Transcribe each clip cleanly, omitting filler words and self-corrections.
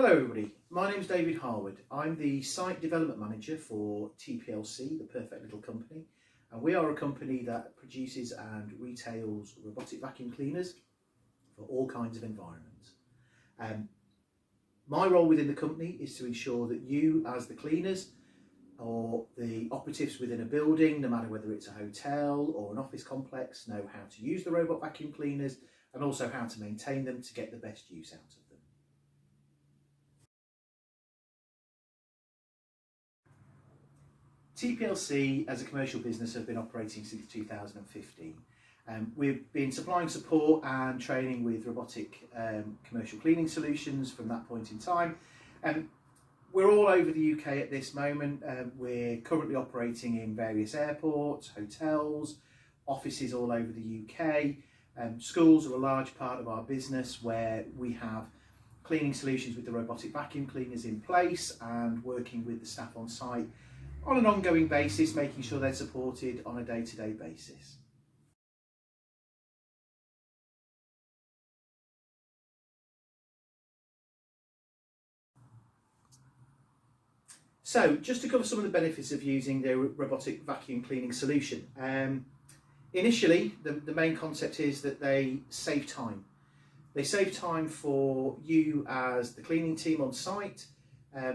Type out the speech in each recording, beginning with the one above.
Hello everybody, my name is David Harwood. I'm the Site Development Manager for TPLC, the Perfect Little Company, and we are a company that produces and retails robotic vacuum cleaners for all kinds of environments. My role within the company is to ensure that you as the cleaners or the operatives within a building, no matter whether it's a hotel or an office complex, know how to use the robot vacuum cleaners and also how to maintain them to get the best use out of them. TPLC as a commercial business have been operating since 2015. We've been supplying support and training with robotic commercial cleaning solutions from that point in time. We're all over the UK at this moment. We're currently operating in various airports, hotels, offices all over the UK. Schools are a large part of our business where we have cleaning solutions with the robotic vacuum cleaners in place and working with the staff on site on an ongoing basis, making sure they're supported on a day-to-day basis. So, just to cover some of the benefits of using the robotic vacuum cleaning solution. Initially, the main concept is that they save time. They save time for you as the cleaning team on site,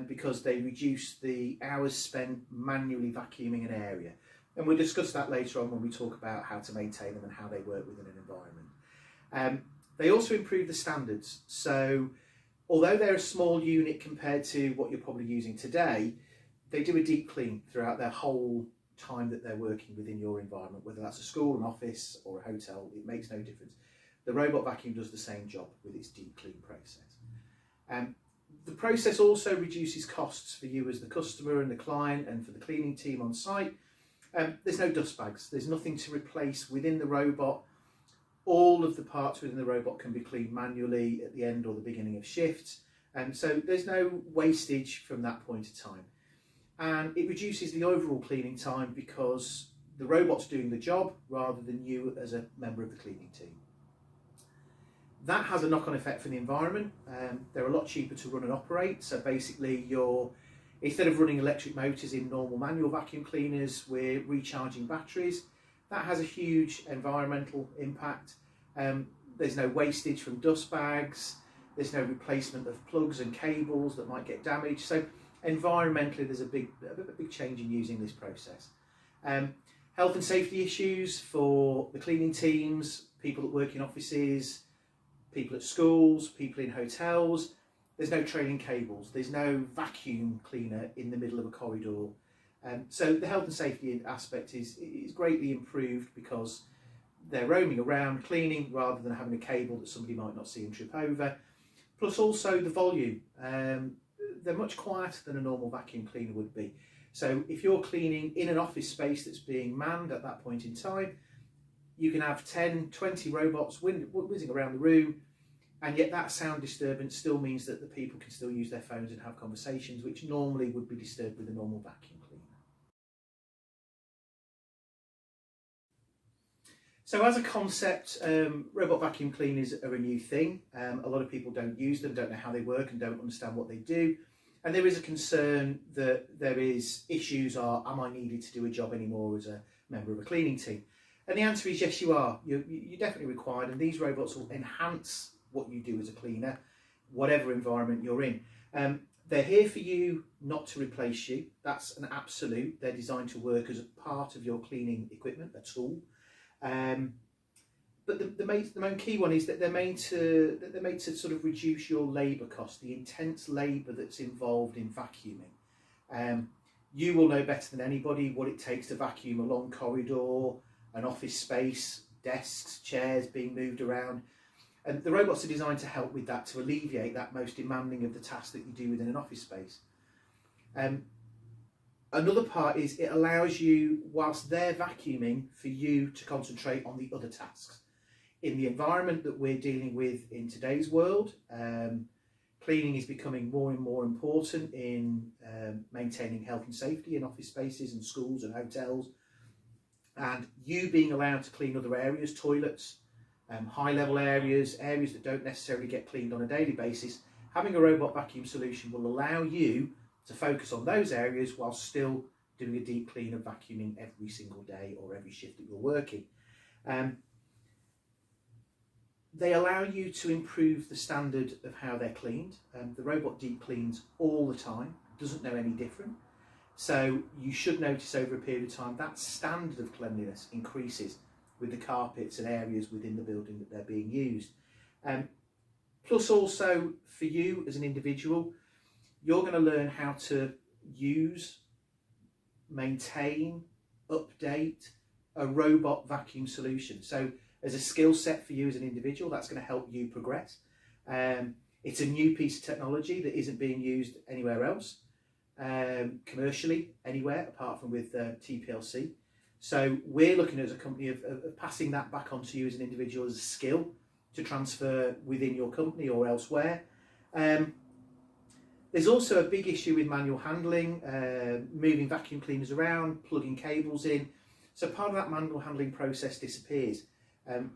because they reduce the hours spent manually vacuuming an area. And we'll discuss that later on when we talk about how to maintain them and how they work within an environment. They also improve the standards. So although they're a small unit compared to what you're probably using today, they do a deep clean throughout their whole time that they're working within your environment, whether that's a school, an office or a hotel, it makes no difference. The robot vacuum does the same job with its deep clean process. The process also reduces costs for you as the customer and the client and for the cleaning team on site. There's no dust bags, there's nothing to replace within the robot. All of the parts within the robot can be cleaned manually at the end or the beginning of shifts. So there's no wastage from that point of time. And it reduces the overall cleaning time because the robot's doing the job rather than you as a member of the cleaning team. That has a knock-on effect for the environment. They're a lot cheaper to run and operate. So basically instead of running electric motors in normal manual vacuum cleaners, we're recharging batteries. That has a huge environmental impact. There's no wastage from dust bags. There's no replacement of plugs and cables that might get damaged. So environmentally, there's a big change in using this process. Health and safety issues for the cleaning teams, people that work in offices, people at schools, people in hotels. There's no trailing cables, there's no vacuum cleaner in the middle of a corridor. So the health and safety aspect is greatly improved because they're roaming around cleaning rather than having a cable that somebody might not see and trip over. Plus also the volume. They're much quieter than a normal vacuum cleaner would be. So if you're cleaning in an office space that's being manned at that point in time, you can have 10, 20 robots whizzing around the room, and yet that sound disturbance still means that the people can still use their phones and have conversations, which normally would be disturbed with a normal vacuum cleaner. So as a concept, robot vacuum cleaners are a new thing. A lot of people don't use them, don't know how they work and don't understand what they do. And there is a concern that there is issues am I needed to do a job anymore as a member of a cleaning team? And the answer is yes, you are. You're definitely required, and these robots will enhance what you do as a cleaner, whatever environment you're in. They're here for you, not to replace you. That's an absolute. They're designed to work as a part of your cleaning equipment, a tool. But the main key one is that they're made to sort of reduce your labour cost, the intense labour that's involved in vacuuming. You will know better than anybody what it takes to vacuum a long corridor, an office space, desks, chairs being moved around. And the robots are designed to help with that, to alleviate that most demanding of the tasks that you do within an office space. Another part is it allows you, whilst they're vacuuming, for you to concentrate on the other tasks. In the environment that we're dealing with in today's world, cleaning is becoming more and more important in maintaining health and safety in office spaces and schools and hotels. And you being allowed to clean other areas, toilets, high level areas that don't necessarily get cleaned on a daily basis, having a robot vacuum solution will allow you to focus on those areas while still doing a deep clean of vacuuming every single day or every shift that you're working. They allow you to improve the standard of how they're cleaned. The robot deep cleans all the time, doesn't know any different. So you should notice over a period of time that standard of cleanliness increases with the carpets and areas within the building that they're being used. Plus also for you as an individual, you're going to learn how to use, maintain, update a robot vacuum solution. So as a skill set for you as an individual, that's going to help you progress. It's a new piece of technology that isn't being used anywhere else, commercially, anywhere apart from with TPLC. So we're looking as a company of passing that back onto you as an individual as a skill to transfer within your company or elsewhere. There's also a big issue with manual handling, moving vacuum cleaners around, plugging cables in. So part of that manual handling process disappears.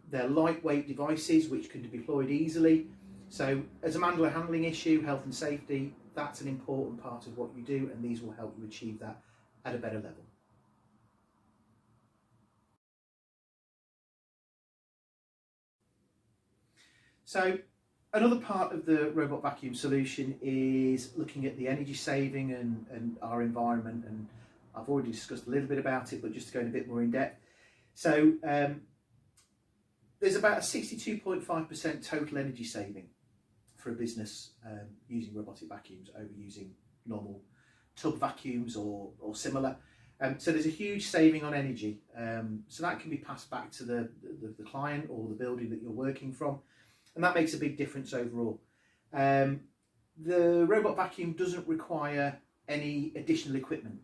They're lightweight devices which can be deployed easily. So as a manual handling issue, health and safety, that's an important part of what you do, and these will help you achieve that at a better level. So another part of the robot vacuum solution is looking at the energy saving and our environment, and I've already discussed a little bit about it, but just to go in a bit more in depth. So there's about a 62.5% total energy saving for a business using robotic vacuums over using normal tub vacuums or similar. So there's a huge saving on energy. So that can be passed back to the client or the building that you're working from, and that makes a big difference overall. The robot vacuum doesn't require any additional equipment.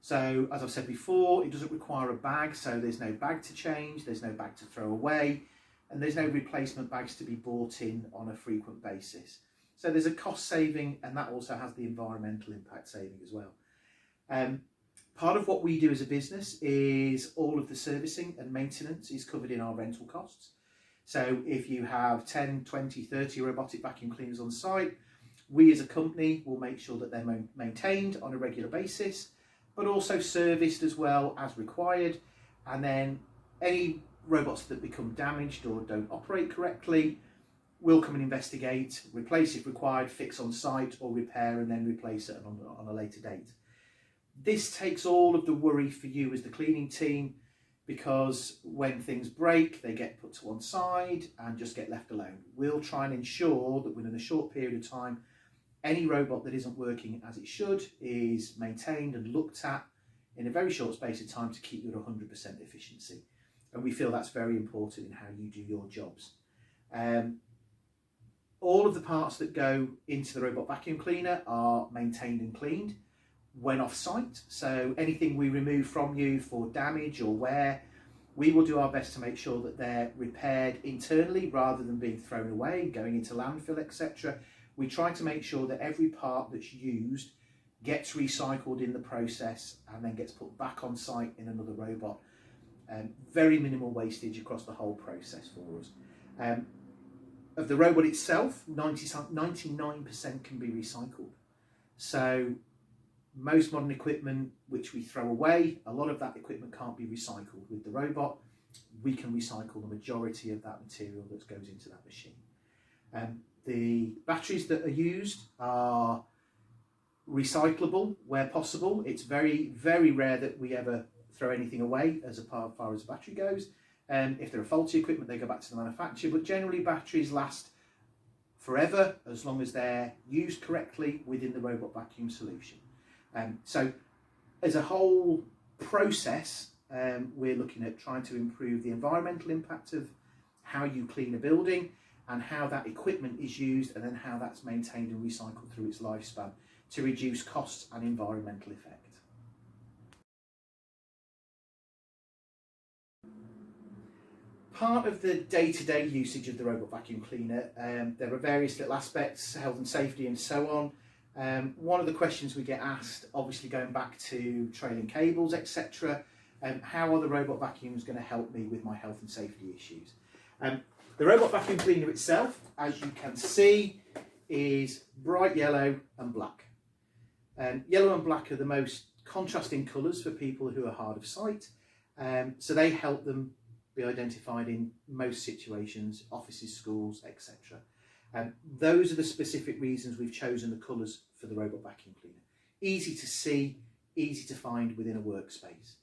So as I've said before, it doesn't require a bag, so there's no bag to change, there's no bag to throw away, and there's no replacement bags to be bought in on a frequent basis. So there's a cost saving, and that also has the environmental impact saving as well. Part of what we do as a business is all of the servicing and maintenance is covered in our rental costs. So if you have 10, 20, 30 robotic vacuum cleaners on site, we as a company will make sure that they're maintained on a regular basis, but also serviced as well as required. And then any robots that become damaged or don't operate correctly, we'll come and investigate, replace if required, fix on site, or repair and then replace it on a later date. This takes all of the worry for you as the cleaning team, because when things break, they get put to one side and just get left alone. We'll try and ensure that within a short period of time, any robot that isn't working as it should is maintained and looked at in a very short space of time to keep you at 100% efficiency. And we feel that's very important in how you do your jobs. All of the parts that go into the robot vacuum cleaner are maintained and cleaned when off site. So anything we remove from you for damage or wear, we will do our best to make sure that they're repaired internally rather than being thrown away, going into landfill, etc. We try to make sure that every part that's used gets recycled in the process and then gets put back on site in another robot. Very minimal wastage across the whole process for us. Of the robot itself, 99% can be recycled. So most modern equipment which we throw away, a lot of that equipment can't be recycled. With the robot, we can recycle the majority of that material that goes into that machine. The batteries that are used are recyclable where possible. It's very, very rare that we ever throw anything away as far as the battery goes. If they're a faulty equipment, they go back to the manufacturer, but generally batteries last forever as long as they're used correctly within the robot vacuum solution. So as a whole process, we're looking at trying to improve the environmental impact of how you clean a building and how that equipment is used, and then how that's maintained and recycled through its lifespan to reduce costs and environmental effect. Part of the day-to-day usage of the robot vacuum cleaner, there are various little aspects, health and safety and so on. One of the questions we get asked, obviously going back to trailing cables, etc., how are the robot vacuums going to help me with my health and safety issues? The robot vacuum cleaner itself, as you can see, is bright yellow and black. Yellow and black are the most contrasting colours for people who are hard of sight, so they help them be identified in most situations, offices, schools, etc. Those are the specific reasons we've chosen the colours for the robot vacuum cleaner. Easy to see, easy to find within a workspace.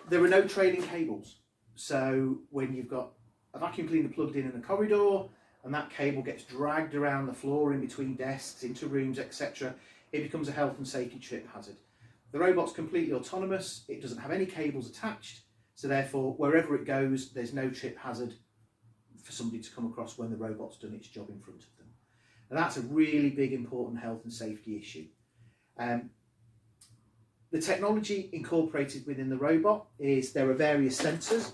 There are no trailing cables, so when you've got a vacuum cleaner plugged in a corridor and that cable gets dragged around the floor in between desks, into rooms, etc., it becomes a health and safety trip hazard. The robot's completely autonomous, it doesn't have any cables attached, so therefore wherever it goes there's no trip hazard for somebody to come across when the robot's done its job in front of them. And that's a really big important health and safety issue. The technology incorporated within the robot is there are various sensors.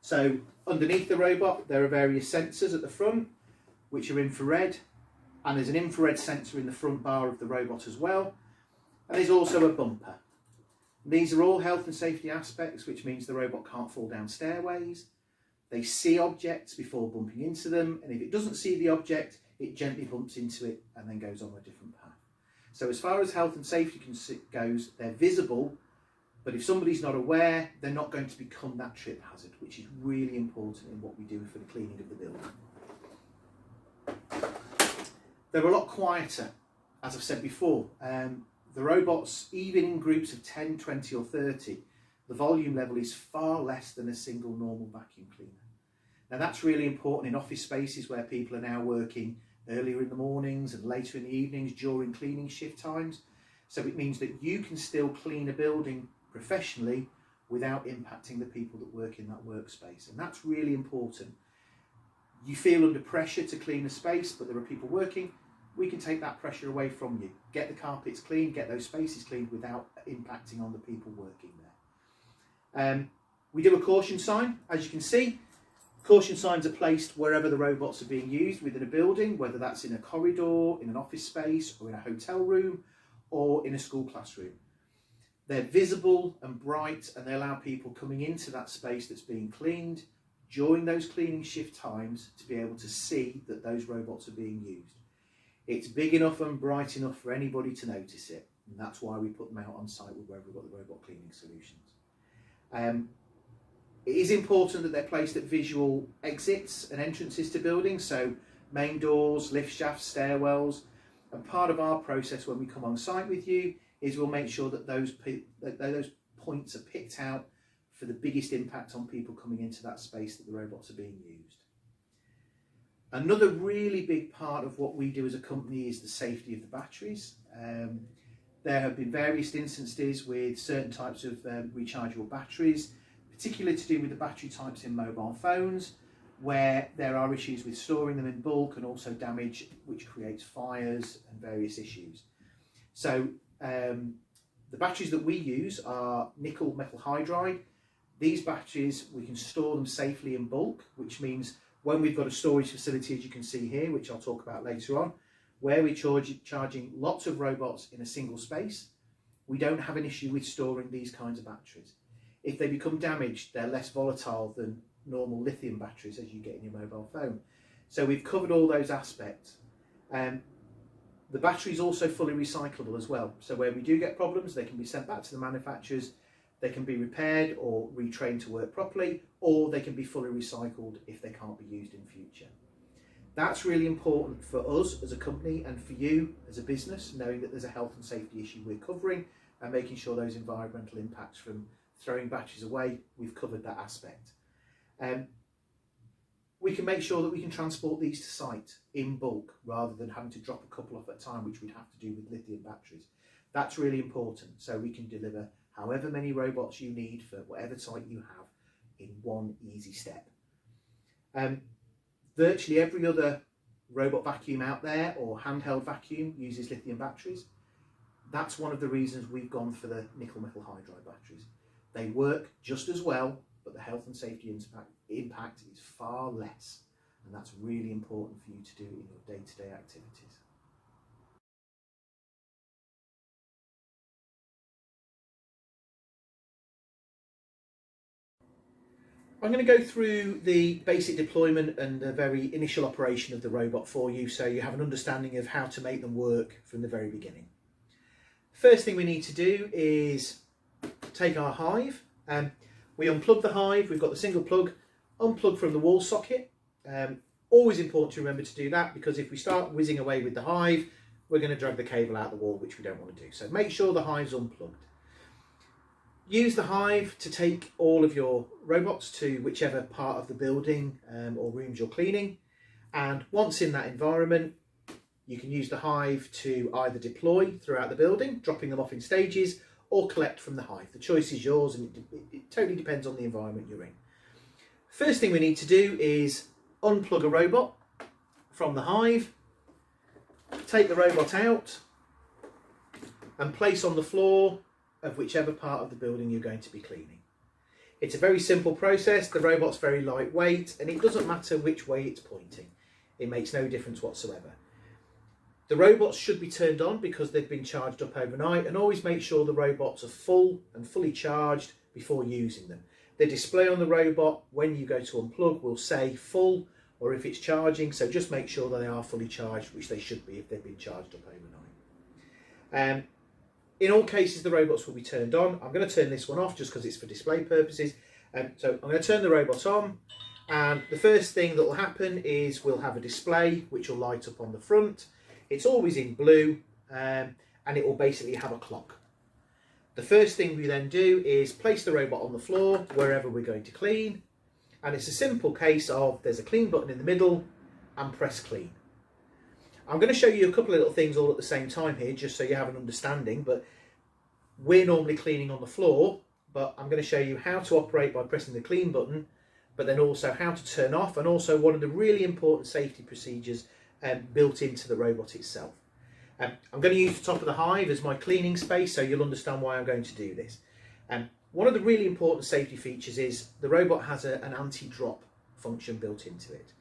So underneath the robot there are various sensors at the front which are infrared, and there's an infrared sensor in the front bar of the robot as well, and there's also a bumper. These are all health and safety aspects, which means the robot can't fall down stairways. They see objects before bumping into them, and if it doesn't see the object it gently bumps into it and then goes on a different path. So as far as health and safety goes, they're visible, but if somebody's not aware, they're not going to become that trip hazard, which is really important in what we do for the cleaning of the building. They're a lot quieter, as I've said before. The robots, even in groups of 10, 20 or 30, the volume level is far less than a single normal vacuum cleaner. Now that's really important in office spaces where people are now working earlier in the mornings and later in the evenings during cleaning shift times. So it means that you can still clean a building professionally without impacting the people that work in that workspace. And that's really important. You feel under pressure to clean a space, but there are people working. We can take that pressure away from you. Get the carpets clean, get those spaces cleaned without impacting on the people working there. We do a caution sign, as you can see. Caution signs are placed wherever the robots are being used within a building, whether that's in a corridor, in an office space, or in a hotel room, or in a school classroom. They're visible and bright, and they allow people coming into that space that's being cleaned during those cleaning shift times to be able to see that those robots are being used. It's big enough and bright enough for anybody to notice it, and that's why we put them out on site with wherever we've got the robot cleaning solutions. It is important that they're placed at visual exits and entrances to buildings, so main doors, lift shafts, stairwells, and part of our process when we come on site with you is we'll make sure that those points are picked out for the biggest impact on people coming into that space that the robots are being used. Another really big part of what we do as a company is the safety of the batteries. There have been various instances with certain types of rechargeable batteries, particularly to do with the battery types in mobile phones, where there are issues with storing them in bulk and also damage which creates fires and various issues. So the batteries that we use are nickel metal hydride. These batteries, we can store them safely in bulk, which means when we've got a storage facility, as you can see here, which I'll talk about later on, where we're charging lots of robots in a single space, we don't have an issue with storing these kinds of batteries. If they become damaged, they're less volatile than normal lithium batteries as you get in your mobile phone. So we've covered all those aspects. The battery is also fully recyclable as well. So where we do get problems, they can be sent back to the manufacturers, they can be repaired or retrained to work properly, or they can be fully recycled if they can't be used in future. That's really important for us as a company and for you as a business, knowing that there's a health and safety issue we're covering and making sure those environmental impacts from throwing batteries away, we've covered that aspect. We can make sure that we can transport these to site in bulk rather than having to drop a couple off at a time, which we'd have to do with lithium batteries. That's really important, so we can deliver however many robots you need for whatever site you have in one easy step. Virtually every other robot vacuum out there or handheld vacuum uses lithium batteries. That's one of the reasons we've gone for the nickel metal hydride batteries. They work just as well, but the health and safety impact is far less, and that's really important for you to do in your day-to-day activities. I'm going to go through the basic deployment and the very initial operation of the robot for you, so you have an understanding of how to make them work from the very beginning. First thing we need to do is take our Hive. We unplug the Hive. We've got the single plug, unplug from the wall socket. Always important to remember to do that, because if we start whizzing away with the Hive, we're going to drag the cable out the wall, which we don't want to do. So make sure the Hive's unplugged. Use the Hive to take all of your robots to whichever part of the building or rooms you're cleaning. And once in that environment, you can use the Hive to either deploy throughout the building, dropping them off in stages, or collect from the Hive. The choice is yours, and it totally depends on the environment you're in. First thing we need to do is unplug a robot from the Hive, take the robot out and place on the floor of whichever part of the building you're going to be cleaning. It's a very simple process. The robot's very lightweight, and it doesn't matter which way it's pointing. It makes no difference whatsoever. The robots should be turned on because they've been charged up overnight, and always make sure the robots are full and fully charged before using them. The display on the robot when you go to unplug will say full, or if it's charging, so just make sure that they are fully charged, which they should be if they've been charged up overnight. In all cases, the robots will be turned on. I'm going to turn this one off just because it's for display purposes. So I'm going to turn the robot on, and the first thing that will happen is we'll have a display which will light up on the front. It's always in blue, and it will basically have a clock. The first thing we then do is place the robot on the floor wherever we're going to clean, and it's a simple case of there's a clean button in the middle and press clean. I'm going to show you a couple of little things all at the same time here, just so you have an understanding, but we're normally cleaning on the floor, but I'm going to show you how to operate by pressing the clean button, but then also how to turn off, and also one of the really important safety procedures built into the robot itself. I'm going to use the top of the Hive as my cleaning space, so you'll understand why I'm going to do this. One of the really important safety features is the robot has an anti-drop function built into it.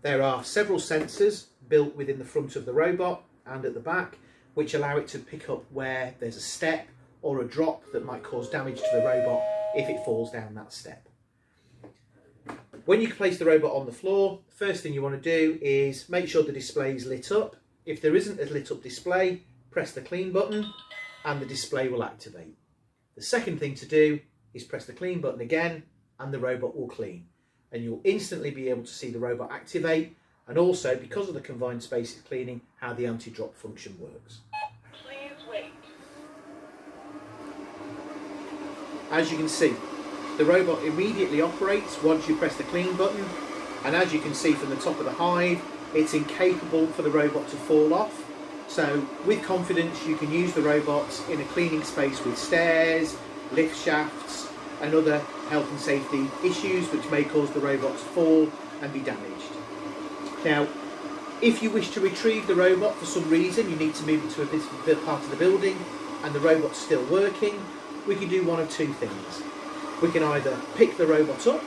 There are several sensors built within the front of the robot and at the back, which allow it to pick up where there's a step or a drop that might cause damage to the robot if it falls down that step. When you place the robot on the floor, first thing you want to do is make sure the display is lit up. If there isn't a lit up display, press the clean button and the display will activate. The second thing to do is press the clean button again and the robot will clean. And you'll instantly be able to see the robot activate, and also, because of the confined space it's cleaning, how the anti-drop function works. Please wait. As you can see, the robot immediately operates once you press the clean button, and as you can see from the top of the Hive, it's incapable for the robot to fall off. So with confidence you can use the robots in a cleaning space with stairs, lift shafts and other health and safety issues which may cause the robot to fall and be damaged. Now, if you wish to retrieve the robot for some reason, you need to move it to a bit part of the building and the robot's still working, we can do one of two things. We can either pick the robot up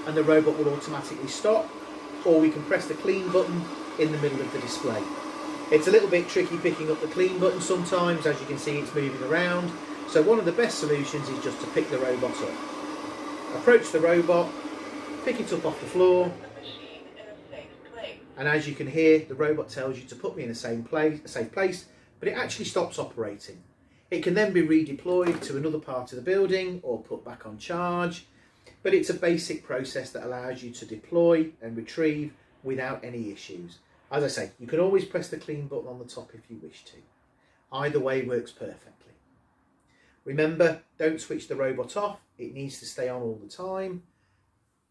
and the robot will automatically stop, or we can press the clean button in the middle of the display. It's a little bit tricky picking up the clean button sometimes, as you can see it's moving around, so one of the best solutions is just to pick the robot up. Approach the robot, pick it up off the floor, and as you can hear, the robot tells you to put me in a safe place, but it actually stops operating. It can then be redeployed to another part of the building or put back on charge, but it's a basic process that allows you to deploy and retrieve without any issues. As I say, you can always press the clean button on the top if you wish to. Either way works perfectly. Remember, don't switch the robot off, it needs to stay on all the time,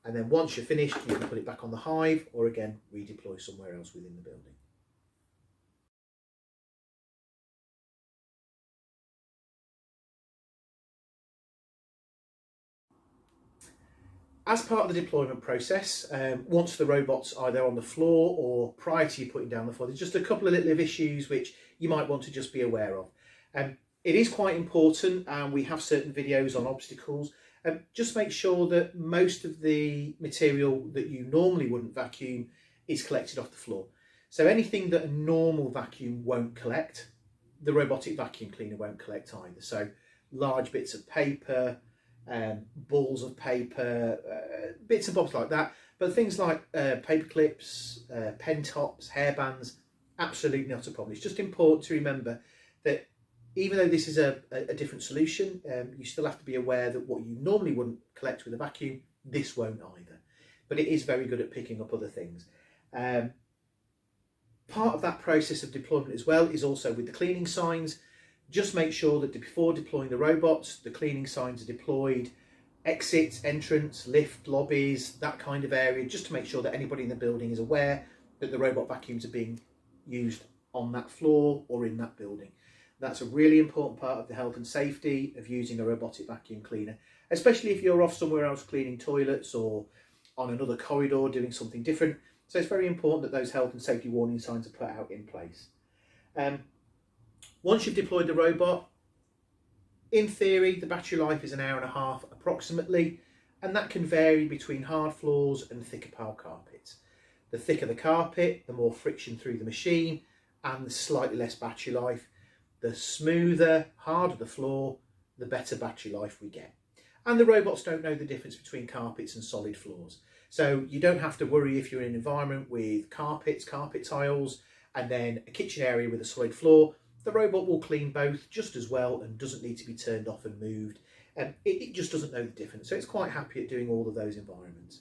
and then once you're finished you can put it back on the Hive or again redeploy somewhere else within the building. As part of the deployment process, once the robot's either on the floor or prior to you putting down the floor, there's just a couple of little issues which you might want to just be aware of. It is quite important, and we have certain videos on obstacles. Just make sure that most of the material that you normally wouldn't vacuum is collected off the floor. So anything that a normal vacuum won't collect, the robotic vacuum cleaner won't collect either. So large bits of paper, balls of paper, bits and bobs like that. But things like paper clips, pen tops, hairbands, absolutely not a problem. It's just important to remember that even though this is a different solution, you still have to be aware that what you normally wouldn't collect with a vacuum, this won't either. But it is very good at picking up other things. Part of that process of deployment as well is also with the cleaning signs. Just make sure that before deploying the robots, the cleaning signs are deployed, exits, entrance, lift, lobbies, that kind of area, just to make sure that anybody in the building is aware that the robot vacuums are being used on that floor or in that building. That's a really important part of the health and safety of using a robotic vacuum cleaner, especially if you're off somewhere else cleaning toilets or on another corridor doing something different. So it's very important that those health and safety warning signs are put out in place. Once you've deployed the robot, in theory, the battery life is 1.5 hours approximately, and that can vary between hard floors and thicker pile carpets. The thicker the carpet, the more friction through the machine and the slightly less battery life. The smoother, harder the floor, the better battery life we get. And the robots don't know the difference between carpets and solid floors. So you don't have to worry if you're in an environment with carpets, carpet tiles, and then a kitchen area with a solid floor. The robot will clean both just as well and doesn't need to be turned off and moved. It just doesn't know the difference. So it's quite happy at doing all of those environments.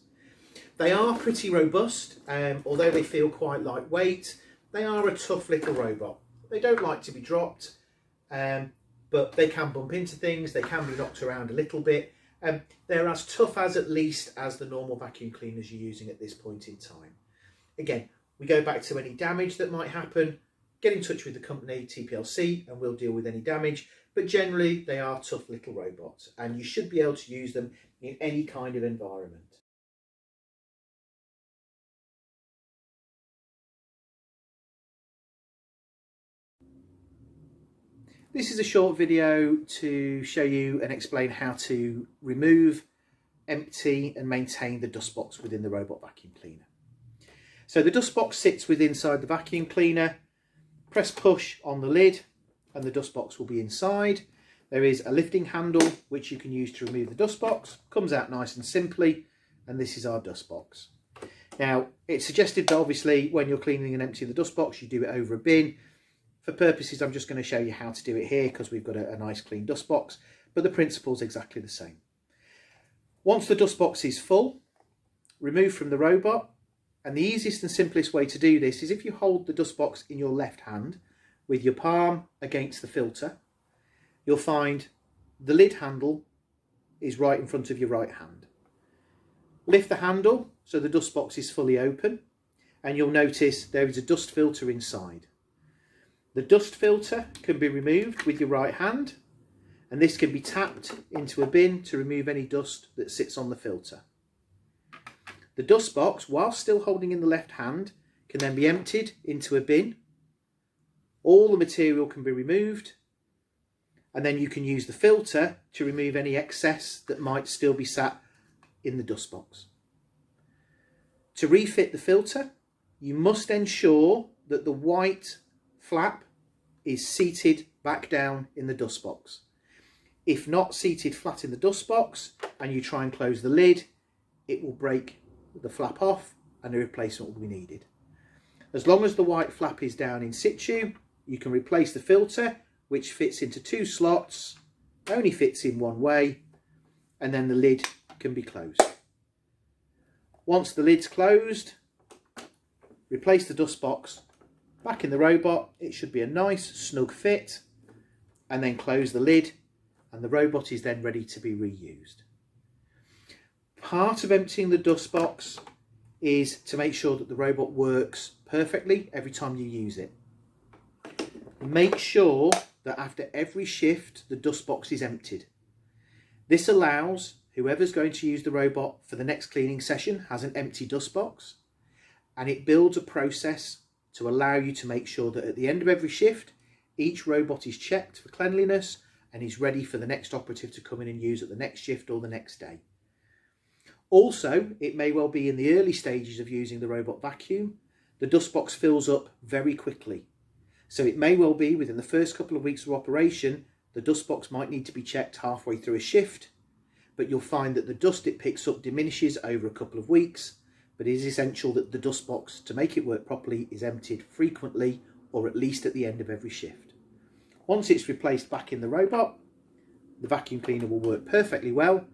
They are pretty robust, although they feel quite lightweight. They are a tough little robot. They don't like to be dropped, but they can bump into things. They can be knocked around a little bit. They're as tough as at least as the normal vacuum cleaners you're using at this point in time. Again, we go back to any damage that might happen. Get in touch with the company, TPLC, and we'll deal with any damage. But generally, they are tough little robots, and you should be able to use them in any kind of environment. This is a short video to show you and explain how to remove, empty and maintain the dust box within the robot vacuum cleaner. So the dust box sits inside the vacuum cleaner. Press push on the lid and the dust box will be inside. There is a lifting handle which you can use to remove the dust box. Comes out nice and simply, and this is our dust box. Now, it's suggested that obviously when you're cleaning and emptying the dust box, you do it over a bin. For purposes, I'm just going to show you how to do it here because we've got a nice clean dust box, but the principle is exactly the same. Once the dust box is full, remove from the robot, and the easiest and simplest way to do this is if you hold the dust box in your left hand with your palm against the filter, you'll find the lid handle is right in front of your right hand. Lift the handle so the dust box is fully open, and you'll notice there is a dust filter inside. The dust filter can be removed with your right hand, and this can be tapped into a bin to remove any dust that sits on the filter. The dust box, while still holding in the left hand, can then be emptied into a bin. All the material can be removed, and then you can use the filter to remove any excess that might still be sat in the dust box. To refit the filter, you must ensure that the white flap is seated back down in the dust box. If not seated flat in the dust box and you try and close the lid, it will break the flap off and a replacement will be needed. As long as the white flap is down in situ, you can replace the filter, which fits into 2 slots, only fits in one way, and then the lid can be closed. Once the lid's closed, replace the dust box back in the robot. It should be a nice snug fit, and then close the lid and the robot is then ready to be reused. Part of emptying the dust box is to make sure that the robot works perfectly every time you use it. Make sure that after every shift the dust box is emptied. This allows whoever's going to use the robot for the next cleaning session has an empty dust box, and it builds a process to allow you to make sure that at the end of every shift, each robot is checked for cleanliness and is ready for the next operative to come in and use at the next shift or the next day. Also, it may well be in the early stages of using the robot vacuum, the dust box fills up very quickly. So it may well be within the first couple of weeks of operation, the dust box might need to be checked halfway through a shift, but you'll find that the dust it picks up diminishes over a couple of weeks, but it is essential that the dust box, to make it work properly, is emptied frequently, or at least at the end of every shift. Once it's replaced back in the robot, the vacuum cleaner will work perfectly well.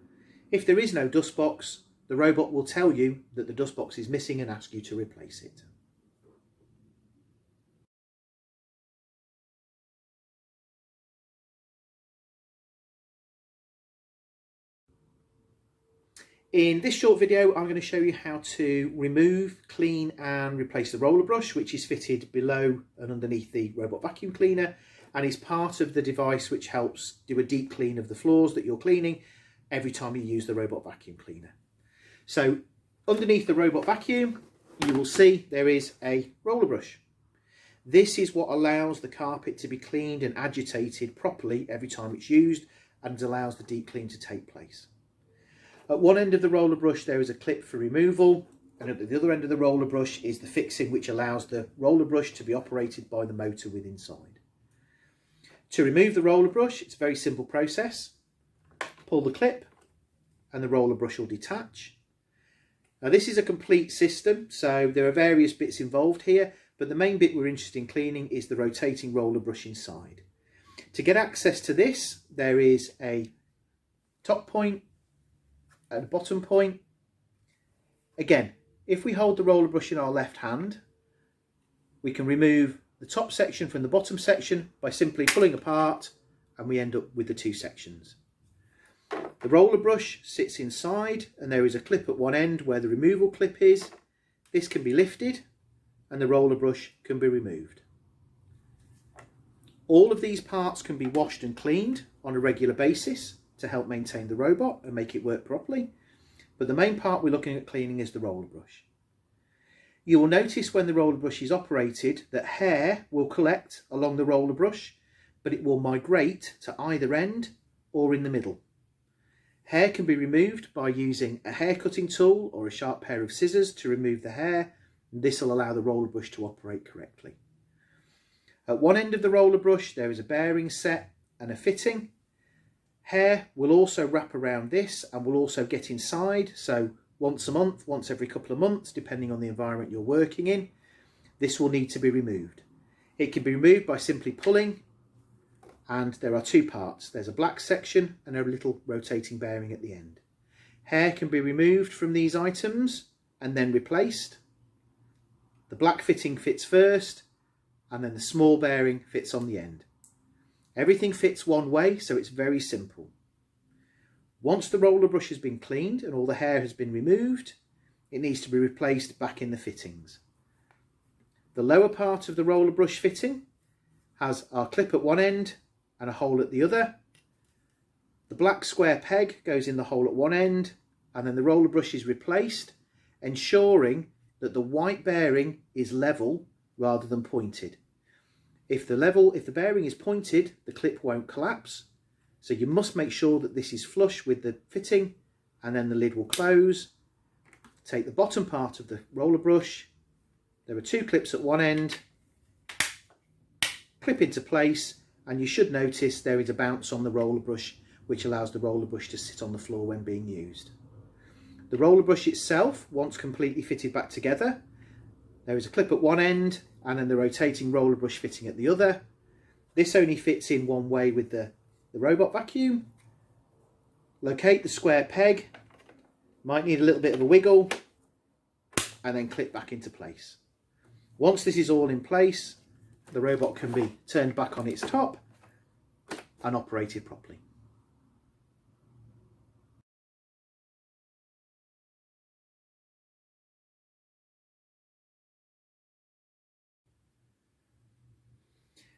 If there is no dust box, the robot will tell you that the dust box is missing and ask you to replace it. In this short video, I'm going to show you how to remove, clean and replace the roller brush, which is fitted below and underneath the robot vacuum cleaner and is part of the device which helps do a deep clean of the floors that you're cleaning every time you use the robot vacuum cleaner. So underneath the robot vacuum, you will see there is a roller brush. This is what allows the carpet to be cleaned and agitated properly every time it's used, and allows the deep clean to take place. At one end of the roller brush there is a clip for removal, and at the other end of the roller brush is the fixing which allows the roller brush to be operated by the motor within inside. To remove the roller brush, it's a very simple process. Pull the clip and the roller brush will detach. Now this is a complete system, so there are various bits involved here, but the main bit we're interested in cleaning is the rotating roller brush inside. To get access to this, there is a top point and a bottom point. Again, if we hold the roller brush in our left hand, we can remove the top section from the bottom section by simply pulling apart, and we end up with the two sections. The roller brush sits inside and there is a clip at one end where the removal clip is. This can be lifted and the roller brush can be removed. All of these parts can be washed and cleaned on a regular basis to help maintain the robot and make it work properly, but the main part we're looking at cleaning is the roller brush. You will notice when the roller brush is operated that hair will collect along the roller brush, but it will migrate to either end or in the middle. Hair can be removed by using a hair cutting tool or a sharp pair of scissors to remove the hair, and this will allow the roller brush to operate correctly. At one end of the roller brush there is a bearing set and a fitting. Hair will also wrap around this and will also get inside, so once a month, once every couple of months, depending on the environment you're working in, this will need to be removed. It can be removed by simply pulling, and there are two parts. There's a black section and a little rotating bearing at the end. Hair can be removed from these items and then replaced. The black fitting fits first, and then the small bearing fits on the end. Everything fits one way, so it's very simple. Once the roller brush has been cleaned and all the hair has been removed, it needs to be replaced back in the fittings. The lower part of the roller brush fitting has our clip at one end and a hole at the other. The black square peg goes in the hole at one end, and then the roller brush is replaced, ensuring that the white bearing is level rather than pointed. If the bearing is pointed, the clip won't collapse. So you must make sure that this is flush with the fitting, and then the lid will close. Take the bottom part of the roller brush. There are two clips at one end. Clip into place, and you should notice there is a bounce on the roller brush, which allows the roller brush to sit on the floor when being used. The roller brush itself, once completely fitted back together, there is a clip at one end and then the rotating roller brush fitting at the other. This only fits in one way with the robot vacuum. Locate the square peg, might need a little bit of a wiggle, and then clip back into place. Once this is all in place, the robot can be turned back on its top and operated properly.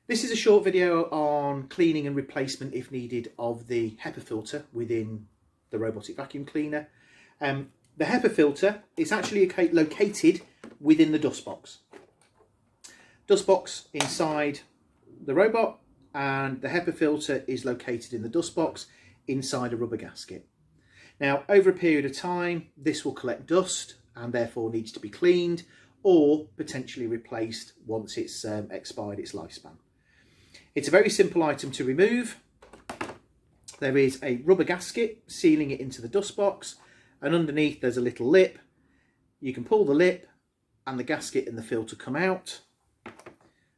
This is a short video on cleaning and replacement, if needed, of the HEPA filter within the robotic vacuum cleaner. The HEPA filter is actually located within the dustbox. Dustbox inside the robot, and the HEPA filter is located in the dustbox inside a rubber gasket. Now, over a period of time, this will collect dust and therefore needs to be cleaned or potentially replaced once it's expired its lifespan. It's a very simple item to remove. there is a rubber gasket sealing it into the dust box, and underneath there's a little lip. You can pull the lip and the gasket and the filter come out.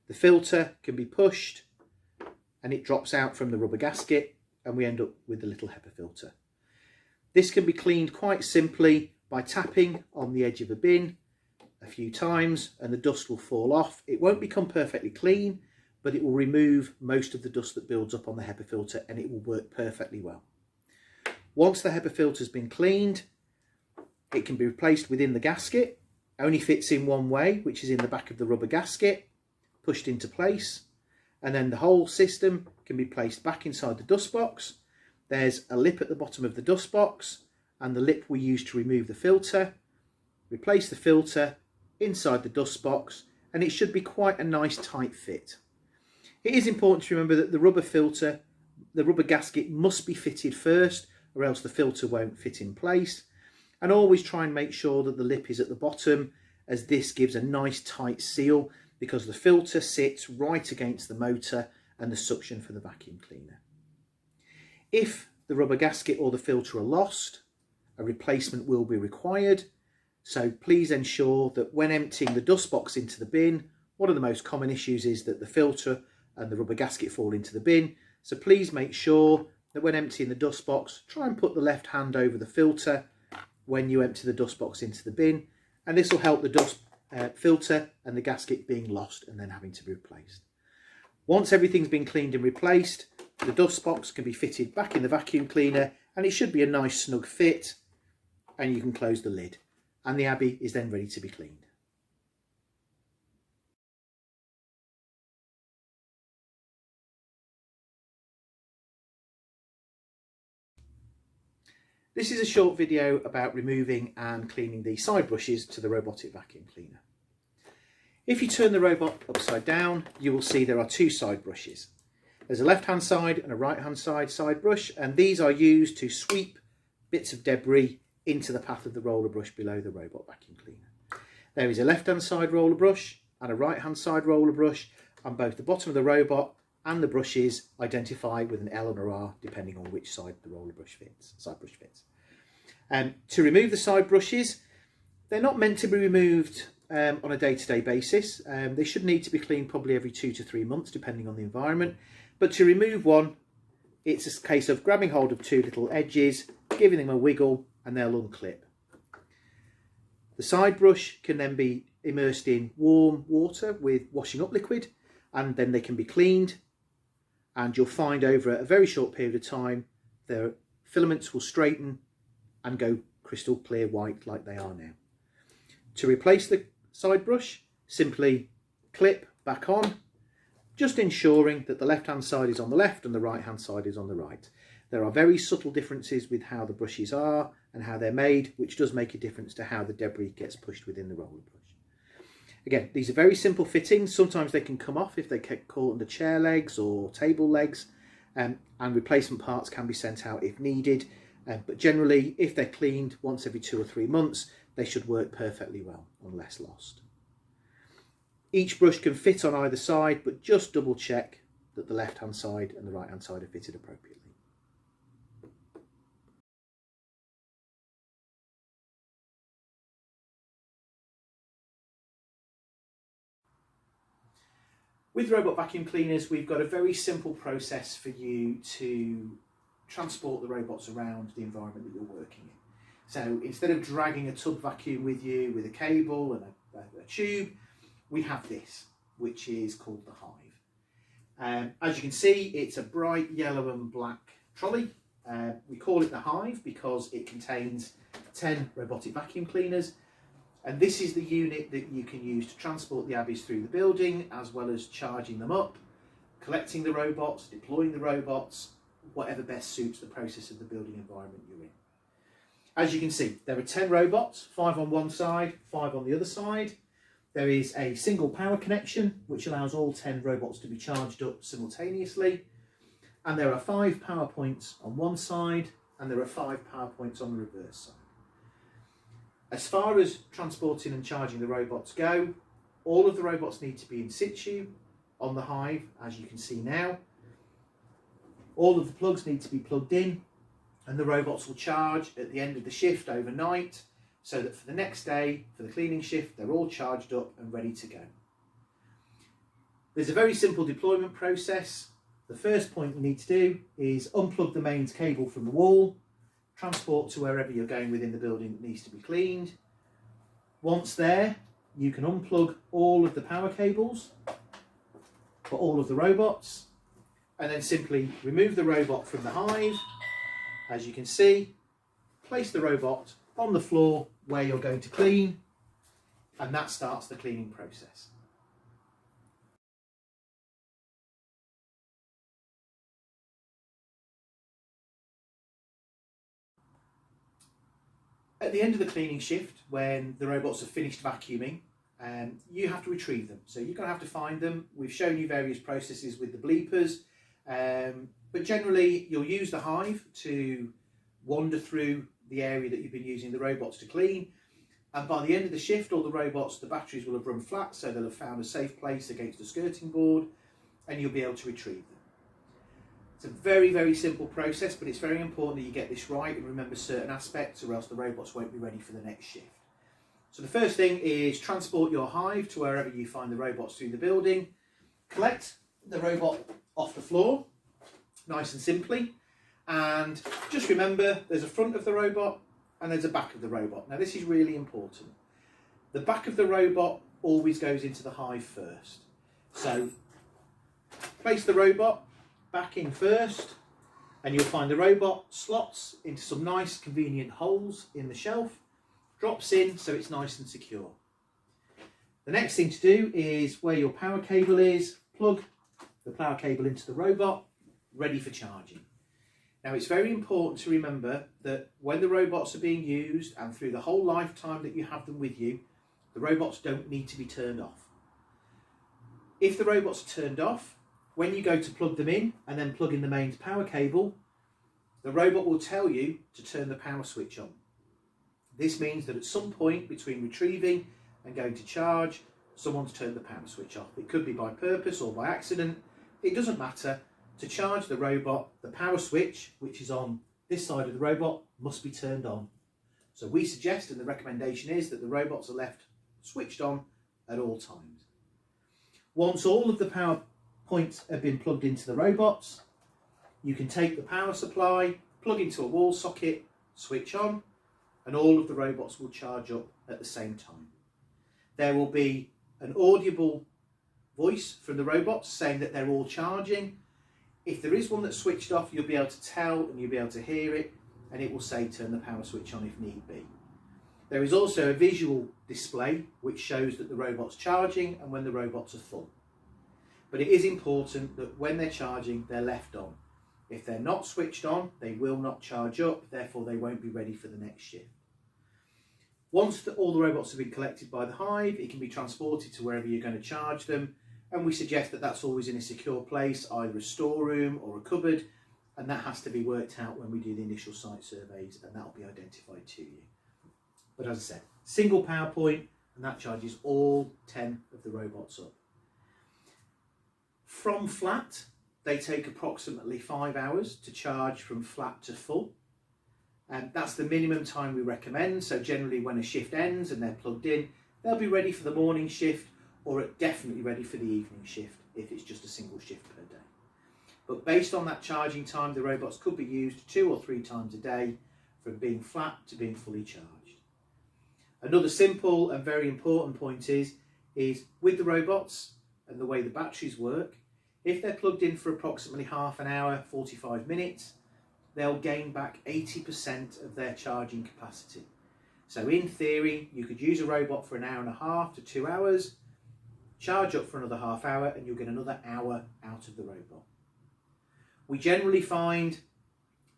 The filter can be pushed and it drops out from the rubber gasket, and we end up with the little HEPA filter. This can be cleaned quite simply by tapping on the edge of a bin a few times, and the dust will fall off. It won't become perfectly clean, but it will remove most of the dust that builds up on the HEPA filter, and it will work perfectly well. Once the HEPA filter has been cleaned, it can be replaced within the gasket. Only fits in one way, which is in the back of the rubber gasket, pushed into place, and then the whole system can be placed back inside the dust box. There's a lip at the bottom of the dust box, and the lip we use to remove the filter. Replace the filter inside the dust box, and it should be quite a nice tight fit. It is important to remember that the rubber gasket must be fitted first, or else the filter won't fit in place. And always try and make sure that the lip is at the bottom, as this gives a nice tight seal, because the filter sits right against the motor and the suction for the vacuum cleaner. If the rubber gasket or the filter are lost, a replacement will be required. So please ensure that when emptying the dust box into the bin, one of the most common issues is that the filter and the rubber gasket fall into the bin. So please make sure that when emptying the dust box, try and put the left hand over the filter when you empty the dust box into the bin, and this will help the dust filter and the gasket being lost and then having to be replaced. Once everything's been cleaned and replaced, the dust box can be fitted back in the vacuum cleaner, and it should be a nice snug fit, and you can close the lid, and the Abbey is then ready to be cleaned. This is a short video about removing and cleaning the side brushes to the robotic vacuum cleaner. If you turn the robot upside down, you will see there are two side brushes. There's a left-hand side and a right-hand side brush, and these are used to sweep bits of debris into the path of the roller brush below the robot vacuum cleaner. There is a left-hand side roller brush and a right-hand side roller brush, and both the bottom of the robot and the brushes identify with an L and a R depending on which side the roller brush fits, To remove the side brushes, they're not meant to be removed on a day-to-day basis. They should need to be cleaned probably every 2 to 3 months depending on the environment. But to remove one, it's a case of grabbing hold of two little edges, giving them a wiggle, and they'll unclip. The side brush can then be immersed in warm water with washing up liquid, and then they can be cleaned, and you'll find over a very short period of time the filaments will straighten and go crystal clear white like they are now. To replace the side brush, simply clip back on, just ensuring that the left hand side is on the left and the right hand side is on the right. There are very subtle differences with how the brushes are and how they're made, which does make a difference to how the debris gets pushed within the roller brush. Again, these are very simple fittings. Sometimes they can come off if they get caught under chair legs or table legs, and replacement parts can be sent out if needed. But generally, if they're cleaned once every 2 or 3 months, they should work perfectly well unless lost. Each brush can fit on either side, but just double check that the left hand side and the right hand side are fitted appropriately. With robot vacuum cleaners, we've got a very simple process for you to transport the robots around the environment that you're working in. So instead of dragging a tub vacuum with you with a cable and a tube, we have this, which is called the HIVE. As you can see, it's a bright yellow and black trolley. We call it the HIVE because it contains 10 robotic vacuum cleaners. And this is the unit that you can use to transport the Abbeys through the building, as well as charging them up, collecting the robots, deploying the robots, whatever best suits the process of the building environment you're in. As you can see, there are 10 robots, 5 on one side, 5 on the other side. There is a single power connection, which allows all 10 robots to be charged up simultaneously. And there are 5 power points on one side, and there are 5 power points on the reverse side. As far as transporting and charging the robots go, all of the robots need to be in situ on the HIVE, as you can see now. All of the plugs need to be plugged in, and the robots will charge at the end of the shift overnight, so that for the next day, for the cleaning shift, they're all charged up and ready to go. There's a very simple deployment process. The first point you need to do is unplug the mains cable from the wall, transport to wherever you're going within the building that needs to be cleaned. Once there, you can unplug all of the power cables for all of the robots, and then simply remove the robot from the hive. As you can see, place the robot on the floor where you're going to clean, and that starts the cleaning process. At the end of the cleaning shift, when the robots have finished vacuuming, you have to retrieve them. So you're going to have to find them. We've shown you various processes with the bleepers, but generally you'll use the hive to wander through the area that you've been using the robots to clean, and by the end of the shift, all the robots, the batteries will have run flat, so they'll have found a safe place against the skirting board, and you'll be able to retrieve them. It's a very, very simple process, but it's very important that you get this right and remember certain aspects, or else the robots won't be ready for the next shift. So the first thing is transport your hive to wherever you find the robots through the building. Collect the robot off the floor, nice and simply. And just remember, there's a front of the robot and there's a back of the robot. Now this is really important. The back of the robot always goes into the hive first. So place the robot back in first, and you'll find the robot slots into some nice convenient holes in the shelf, drops in so it's nice and secure. The next thing to do is where your power cable is, plug the power cable into the robot, ready for charging. Now it's very important to remember that when the robots are being used and through the whole lifetime that you have them with you, the robots don't need to be turned off. If the robots are turned off, when you go to plug them in and then plug in the mains power cable, the robot will tell you to turn the power switch on. This means that at some point between retrieving and going to charge, someone's turned the power switch off. It could be by purpose or by accident. It doesn't matter. To charge the robot, the power switch, which is on this side of the robot, must be turned on. So we suggest, and the recommendation is, that the robots are left switched on at all times. Once all of the power points have been plugged into the robots, you can take the power supply, plug into a wall socket, switch on, and all of the robots will charge up at the same time. There will be an audible voice from the robots saying that they're all charging. If there is one that's switched off, you'll be able to tell and you'll be able to hear it, and it will say turn the power switch on if need be. There is also a visual display which shows that the robot's charging and when the robots are full. But it is important that when they're charging, they're left on. If they're not switched on, they will not charge up, therefore they won't be ready for the next shift. Once all the robots have been collected by the hive, it can be transported to wherever you're going to charge them, and we suggest that that's always in a secure place, either a storeroom or a cupboard, and that has to be worked out when we do the initial site surveys, and that will be identified to you. But as I said, single power point, and that charges all 10 of the robots up. From flat, they take approximately 5 hours to charge from flat to full. And that's the minimum time we recommend. So generally when a shift ends and they're plugged in, they'll be ready for the morning shift, or definitely ready for the evening shift if it's just a single shift per day. But based on that charging time, the robots could be used 2 or 3 times a day, from being flat to being fully charged. Another simple and very important point is with the robots and the way the batteries work, if they're plugged in for approximately half an hour, 45 minutes, they'll gain back 80% of their charging capacity. So in theory, you could use a robot for an hour and a half to 2 hours, charge up for another half hour, and you'll get another hour out of the robot. We generally find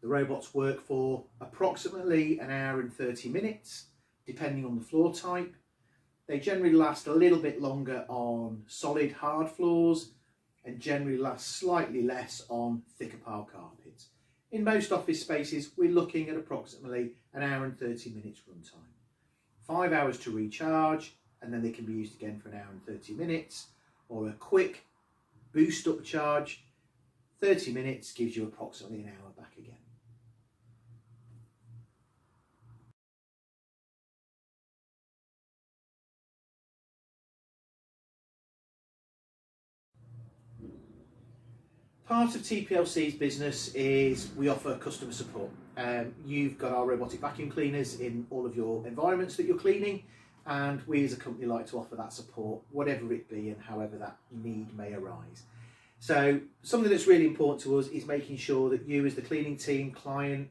the robots work for approximately an hour and 30 minutes, depending on the floor type. They generally last a little bit longer on solid hard floors, and generally last slightly less on thicker pile carpets. In most office spaces, we're looking at approximately an hour and 30 minutes runtime. 5 hours to recharge, and then they can be used again for an hour and 30 minutes, or a quick boost up charge, 30 minutes gives you approximately an hour back again. Part of TPLC's business is we offer customer support. You've got our robotic vacuum cleaners in all of your environments that you're cleaning, and we as a company like to offer that support, whatever it be and however that need may arise. So something that's really important to us is making sure that you as the cleaning team, client,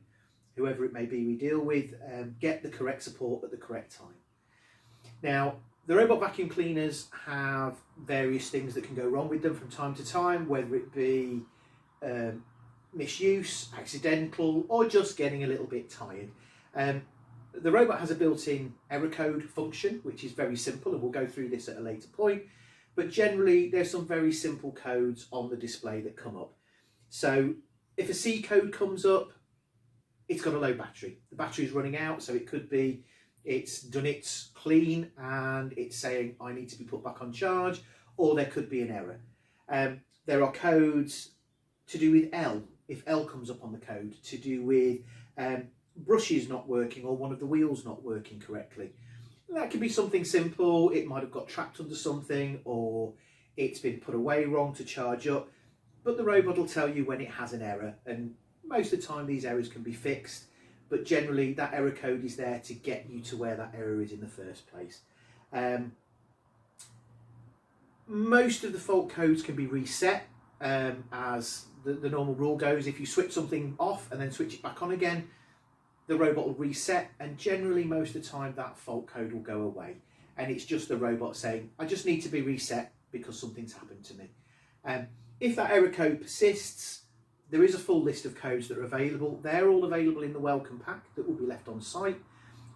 whoever it may be we deal with, get the correct support at the correct time. Now, the robot vacuum cleaners have various things that can go wrong with them from time to time, whether it be misuse, accidental, or just getting a little bit tired. The robot has a built-in error code function, which is very simple, and we'll go through this at a later point. But generally, there's some very simple codes on the display that come up. So if a C code comes up, it's got a low battery. The battery's running out, so it could be it's done its clean and it's saying I need to be put back on charge, or there could be an error. There are codes to do with L, if L comes up on the code, to do with brushes not working or one of the wheels not working correctly. That could be something simple. It might have got trapped under something, or it's been put away wrong to charge up, but the robot will tell you when it has an error, and most of the time these errors can be fixed, but generally that error code is there to get you to where that error is in the first place. Most of the fault codes can be reset, as the normal rule goes. If you switch something off and then switch it back on again, the robot will reset, and generally most of the time that fault code will go away, and it's just the robot saying I just need to be reset because something's happened to me. If that error code persists, there is a full list of codes that are available. They're all available in the welcome pack that will be left on site.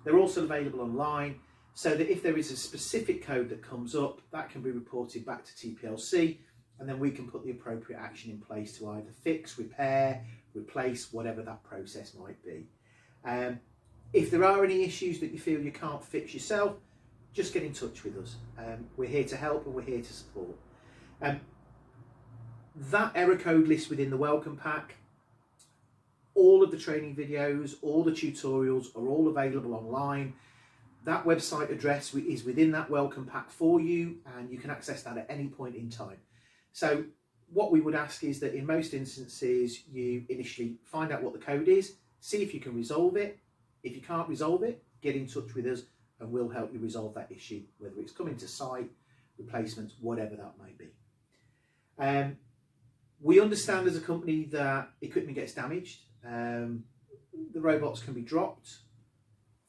They're also available online, so that if there is a specific code that comes up, that can be reported back to TPLC, and then we can put the appropriate action in place to either fix, repair, replace, whatever that process might be. If there are any issues that you feel you can't fix yourself, just get in touch with us. We're here to help and we're here to support. That error code list within the welcome pack, all of the training videos, all the tutorials are all available online. That website address is within that welcome pack for you, and you can access that at any point in time. So what we would ask is that in most instances you initially find out what the code is, see if you can resolve it. If you can't resolve it, get in touch with us and we'll help you resolve that issue, whether it's coming to site, replacements, whatever that may be. We understand as a company that equipment gets damaged, the robots can be dropped,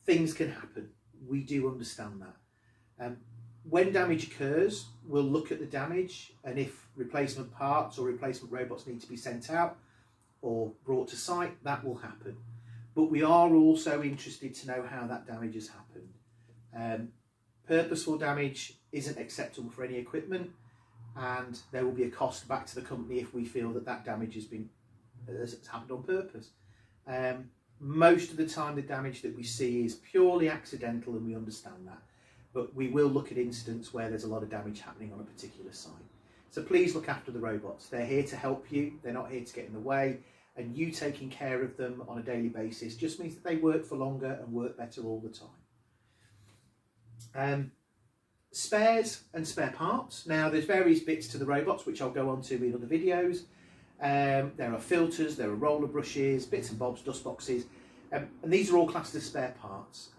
things can happen. We do understand that. When damage occurs, we'll look at the damage, and if replacement parts or replacement robots need to be sent out or brought to site, that will happen. But we are also interested to know how that damage has happened. Purposeful damage isn't acceptable for any equipment, and there will be a cost back to the company if we feel that that damage has happened on purpose. Most of the time the damage that we see is purely accidental, and we understand that, but we will look at incidents where there's a lot of damage happening on a particular site. So please look after the robots. They're here to help you, they're not here to get in the way, and you taking care of them on a daily basis just means that they work for longer and work better all the time. Spares and spare parts. Now there's various bits to the robots which I'll go on to in other videos. There are filters, there are roller brushes, bits and bobs, dust boxes, and these are all classed as spare parts.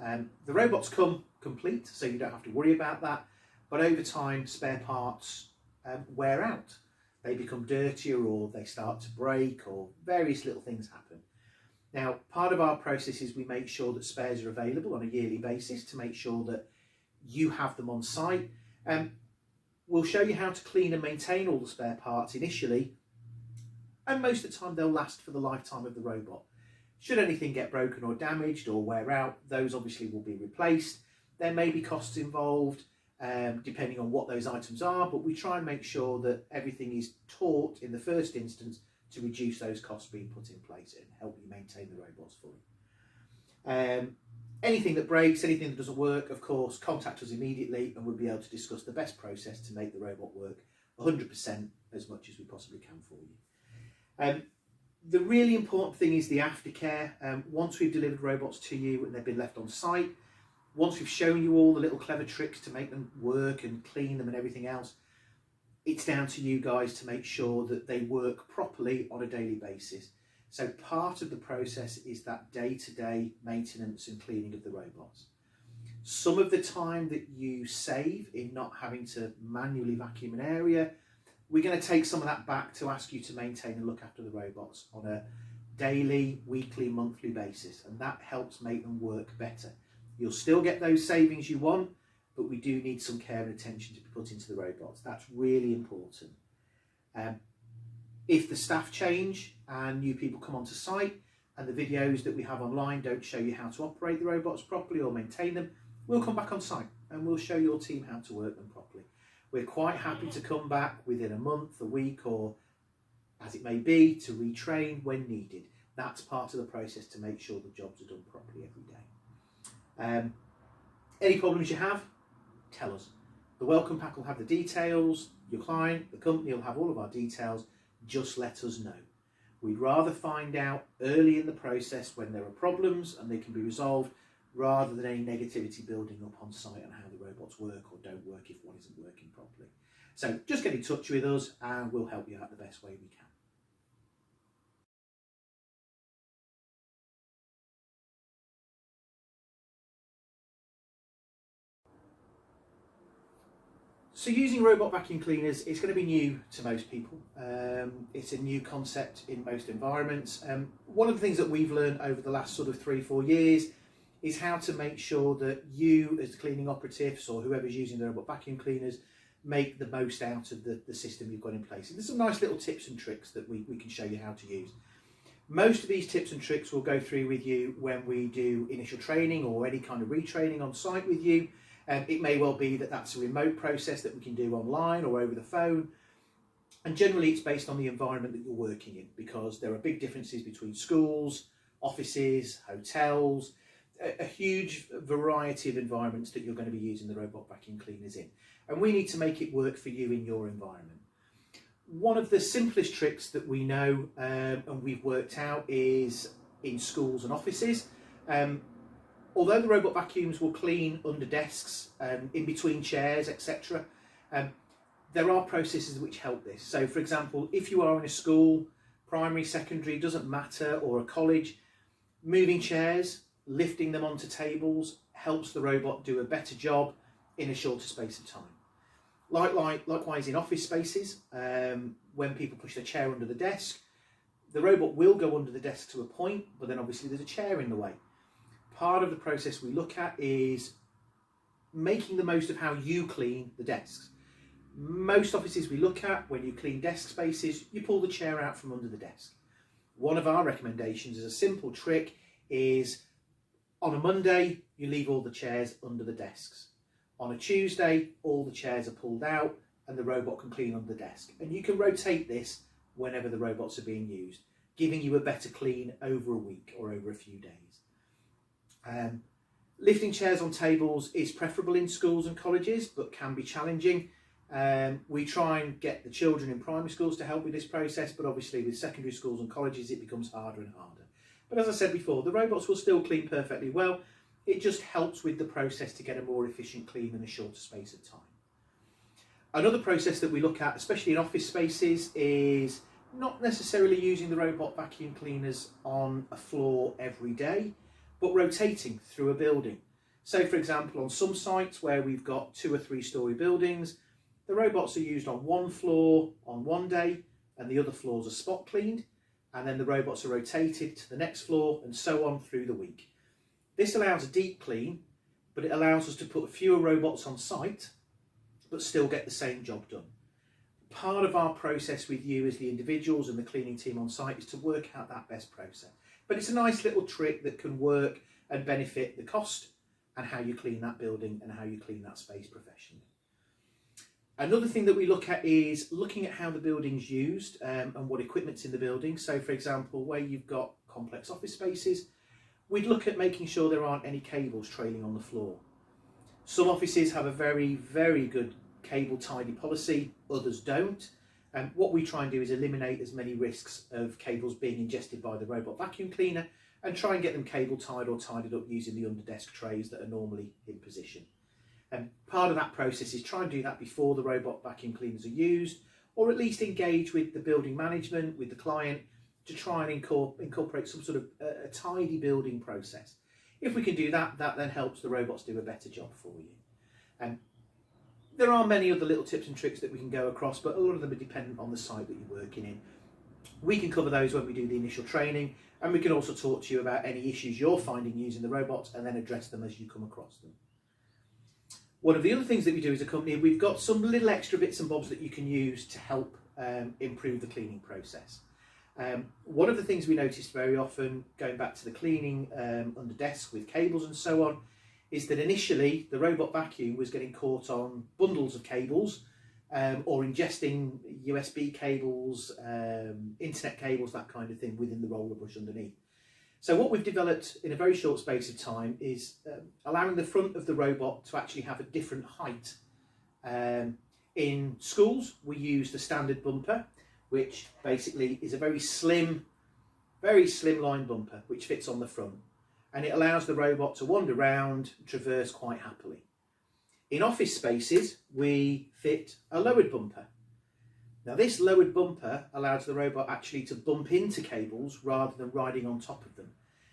The robots come complete, so you don't have to worry about that, but over time spare parts wear out. They become dirtier, or they start to break, or various little things happen. Now, part of our process is we make sure that spares are available on a yearly basis to make sure that you have them on site. We'll show you how to clean and maintain all the spare parts initially, and most of the time they'll last for the lifetime of the robot. Should anything get broken or damaged or wear out, those obviously will be replaced. There may be costs involved, depending on what those items are, but we try and make sure that everything is taught in the first instance to reduce those costs being put in place and help you maintain the robots fully. Anything that breaks, anything that doesn't work, of course, contact us immediately and we'll be able to discuss the best process to make the robot work 100% as much as we possibly can for you. The really important thing is the aftercare. Once we've delivered robots to you and they've been left on site, once we've shown you all the little clever tricks to make them work and clean them and everything else, it's down to you guys to make sure that they work properly on a daily basis. So part of the process is that day-to-day maintenance and cleaning of the robots. Some of the time that you save in not having to manually vacuum an area, we're going to take some of that back to ask you to maintain and look after the robots on a daily, weekly, monthly basis, and that helps make them work better. You'll still get those savings you want, but we do need some care and attention to be put into the robots. That's really important. If the staff change and new people come onto site and the videos that we have online don't show you how to operate the robots properly or maintain them, we'll come back on site and we'll show your team how to work them properly. We're quite happy to come back within a month, a week, or as it may be, to retrain when needed. That's part of the process to make sure the jobs are done properly every day. Any problems you have, tell us. The welcome pack will have the details, your client, the company will have all of our details. Just let us know. We'd rather find out early in the process when there are problems and they can be resolved, rather than any negativity building up on site on how the robots work or don't work if one isn't working properly. So just get in touch with us and we'll help you out the best way we can. So using robot vacuum cleaners is going to be new to most people. It's a new concept in most environments. One of the things that we've learned over the last sort of 3-4 years is how to make sure that you as the cleaning operatives or whoever's using the robot vacuum cleaners make the most out of the system you've got in place. And there's some nice little tips and tricks that we can show you how to use. Most of these tips and tricks we'll go through with you when we do initial training or any kind of retraining on site with you. It may well be that that's a remote process that we can do online or over the phone. And generally it's based on the environment that you're working in, because there are big differences between schools, offices, hotels, a huge variety of environments that you're going to be using the robot vacuum cleaners in. And we need to make it work for you in your environment. One of the simplest tricks that we know and we've worked out is in schools and offices. Although the robot vacuums will clean under desks, in between chairs, etc., there are processes which help this. So for example, if you are in a school, primary, secondary, doesn't matter, or a college, moving chairs, lifting them onto tables helps the robot do a better job in a shorter space of time. Likewise in office spaces, when people push their chair under the desk, the robot will go under the desk to a point, but then obviously there's a chair in the way. Part of the process we look at is making the most of how you clean the desks. Most offices we look at, when you clean desk spaces, you pull the chair out from under the desk. One of our recommendations as a simple trick is on a Monday, you leave all the chairs under the desks. On a Tuesday, all the chairs are pulled out and the robot can clean under the desk. And you can rotate this whenever the robots are being used, giving you a better clean over a week or over a few days. Lifting chairs on tables is preferable in schools and colleges, but can be challenging. We try and get the children in primary schools to help with this process, but obviously with secondary schools and colleges it becomes harder and harder. But as I said before, the robots will still clean perfectly well. It just helps with the process to get a more efficient clean in a shorter space of time. Another process that we look at, especially in office spaces, is not necessarily using the robot vacuum cleaners on a floor every day, but rotating through a building. So for example, on some sites where we've got 2 or 3 story buildings, the robots are used on one floor on one day and the other floors are spot cleaned, and then the robots are rotated to the next floor and so on through the week. This allows a deep clean, but it allows us to put fewer robots on site but still get the same job done. Part of our process with you as the individuals and the cleaning team on site is to work out that best process. But it's a nice little trick that can work and benefit the cost and how you clean that building and how you clean that space professionally. Another thing that we look at is looking at how the building's used and what equipment's in the building. So for example, where you've got complex office spaces, we'd look at making sure there aren't any cables trailing on the floor. Some offices have a very, very good cable tidy policy, others don't. And what we try and do is eliminate as many risks of cables being ingested by the robot vacuum cleaner and try and get them cable tied or tidied up using the under-desk trays that are normally in position. And part of that process is try and do that before the robot vacuum cleaners are used, or at least engage with the building management, with the client, to try and incorporate some sort of a tidy building process. If we can do that, that then helps the robots do a better job for you. And there are many other little tips and tricks that we can go across, but a lot of them are dependent on the site that you're working in. We can cover those when we do the initial training, and we can also talk to you about any issues you're finding using the robots and then address them as you come across them. One of the other things that we do as a company, we've got some little extra bits and bobs that you can use to help improve the cleaning process. One of the things we noticed very often, going back to the cleaning under desk with cables and so on, is that initially the robot vacuum was getting caught on bundles of cables or ingesting USB cables, internet cables, that kind of thing within the roller brush underneath. So what we've developed in a very short space of time is allowing the front of the robot to actually have a different height. In schools, we use the standard bumper, which basically is a very slim line bumper, which fits on the front. And it allows the robot to wander around, traverse quite happily. In office spaces, we fit a lowered bumper. Now this lowered bumper allows the robot actually to bump into cables rather than riding on top of them.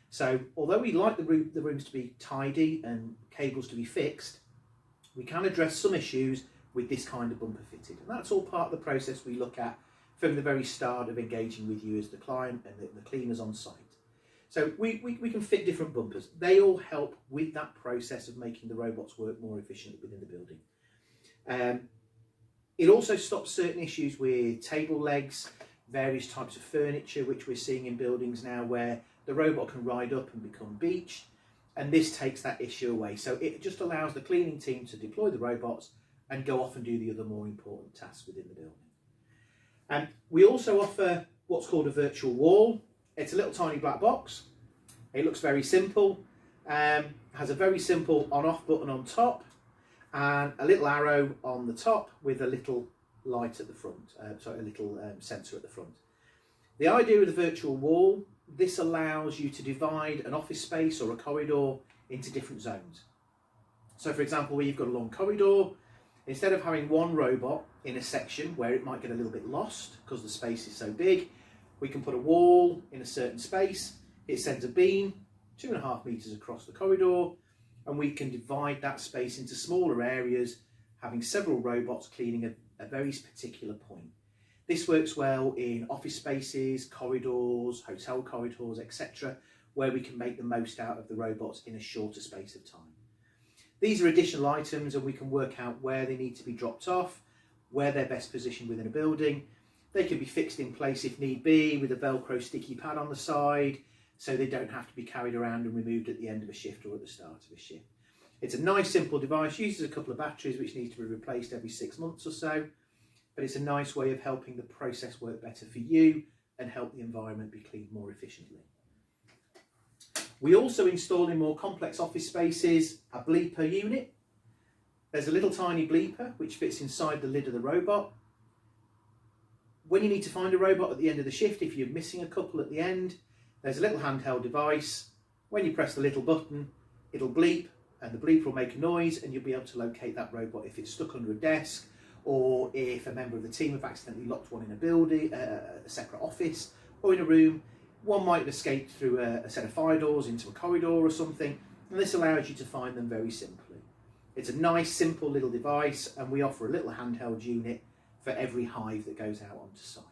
So although we like the rooms to be tidy and cables to be fixed, we can address some issues with this kind of bumper fitted. And that's all part of the process we look at from the very start of engaging with you as the client and the cleaners on site. So we can fit different bumpers. They all help with that process of making the robots work more efficiently within the building. It also stops certain issues with table legs, various types of furniture, which we're seeing in buildings now where the robot can ride up and become beached, and this takes that issue away. So it just allows the cleaning team to deploy the robots and go off and do the other more important tasks within the building. And we also offer what's called a virtual wall. It's a little tiny black box. It looks very simple, has a very simple on-off button on top, and a little arrow on the top with a little light at the front, a little sensor at the front. The idea of the virtual wall, this allows you to divide an office space or a corridor into different zones. So for example, where you've got a long corridor, instead of having one robot in a section where it might get a little bit lost because the space is so big, we can put a wall in a certain space. It sends a beam 2.5 meters across the corridor, and we can divide that space into smaller areas, having several robots cleaning a very particular point. This works well in office spaces, corridors, hotel corridors, etc., where we can make the most out of the robots in a shorter space of time. These are additional items, and we can work out where they need to be dropped off, where they're best positioned within a building. They can be fixed in place if need be with a Velcro sticky pad on the side, so they don't have to be carried around and removed at the end of a shift or at the start of a shift. It's a nice simple device, uses a couple of batteries which need to be replaced every 6 months or so, but it's a nice way of helping the process work better for you and help the environment be cleaned more efficiently. We also install in more complex office spaces a bleeper unit. There's a little tiny bleeper which fits inside the lid of the robot. When you need to find a robot at the end of the shift, if you're missing a couple at the end, there's a little handheld device. When you press the little button, it'll bleep, and the bleeper will make a noise, and you'll be able to locate that robot if it's stuck under a desk, or if a member of the team have accidentally locked one in a building, a separate office, or in a room. One might have escaped through a set of fire doors into a corridor or something, and this allows you to find them very simply. It's a nice, simple little device, and we offer a little handheld unit for every hive that goes out onto site.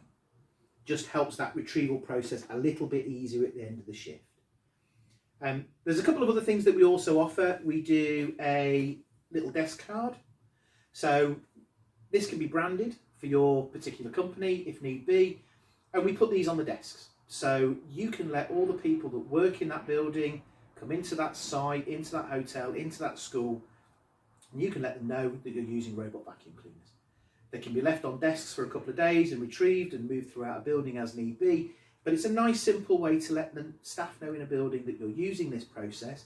Just helps that retrieval process a little bit easier at the end of the shift. There's a couple of other things that we also offer. We do a little desk card. So this can be branded for your particular company if need be, and we put these on the desks. So you can let all the people that work in that building come into that site, into that hotel, into that school, and you can let them know that you're using robot vacuum cleaners. They can be left on desks for a couple of days and retrieved and moved throughout a building as need be, but it's a nice simple way to let the staff know in a building that you're using this process,